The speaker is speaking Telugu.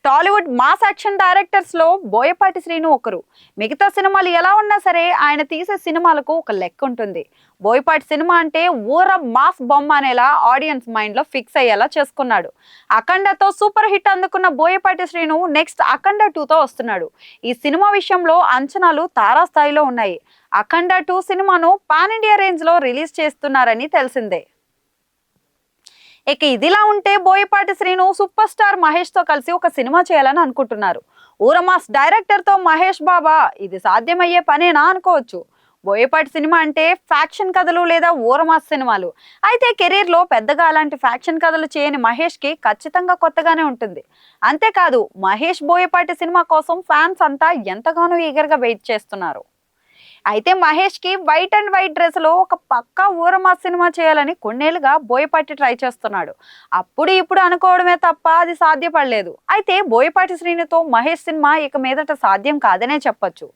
టాలీవుడ్ మాస్ యాక్షన్ డైరెక్టర్స్ లో బోయపాటి శ్రీను ఒకరు. మిగతా సినిమాలు ఎలా ఉన్నా సరే ఆయన తీసే సినిమాలకు ఒక లెక్క ఉంటుంది. బోయపాటి సినిమా అంటే ఊర మాస్ బొమ్మ అనేలా ఆడియన్స్ మైండ్ లో ఫిక్స్ అయ్యేలా చేసుకున్నాడు. అఖండతో సూపర్ హిట్ అందుకున్న బోయపాటి శ్రీను నెక్స్ట్ అఖండ 2 తో వస్తున్నాడు. ఈ సినిమా విషయంలో అంచనాలు తారాస్థాయిలో ఉన్నాయి. అఖండ 2 సినిమాను పాన్ ఇండియా రేంజ్ లో రిలీజ్ చేస్తున్నారని తెలిసిందే. ఇక ఇదిలా ఉంటే బోయపాటి శ్రీను సూపర్ స్టార్ మహేష్ తో కలిసి ఒక సినిమా చేయాలని అనుకుంటున్నారు. ఊరమాస్ డైరెక్టర్ తో మహేష్ బాబా ఇది సాధ్యమయ్యే పనేనా అనుకోవచ్చు. బోయపాటి సినిమా అంటే ఫ్యాక్షన్ కథలు లేదా ఊరమాస్ సినిమాలు. అయితే కెరీర్ లో పెద్దగా అలాంటి ఫ్యాక్షన్ కథలు చేయని మహేష్ కి ఖచ్చితంగా కొత్తగానే ఉంటుంది. అంతేకాదు మహేష్ బోయపాటి సినిమా కోసం ఫ్యాన్స్ అంతా ఎంతగానో ఈగర్ గా వెయిట్ చేస్తున్నారు. అయితే మహేష్ కి వైట్ అండ్ వైట్ డ్రెస్ లో ఒక పక్కా ఊరమా సినిమా చేయాలని కొన్నేళ్లుగా బోయపాటి ట్రై చేస్తున్నాడు. అప్పుడు ఇప్పుడు అనుకోవడమే తప్ప అది సాధ్యపడలేదు. అయితే బోయపాటి శ్రీనితో మహేష్ సినిమా ఇక మీదట సాధ్యం కాదనే చెప్పొచ్చు.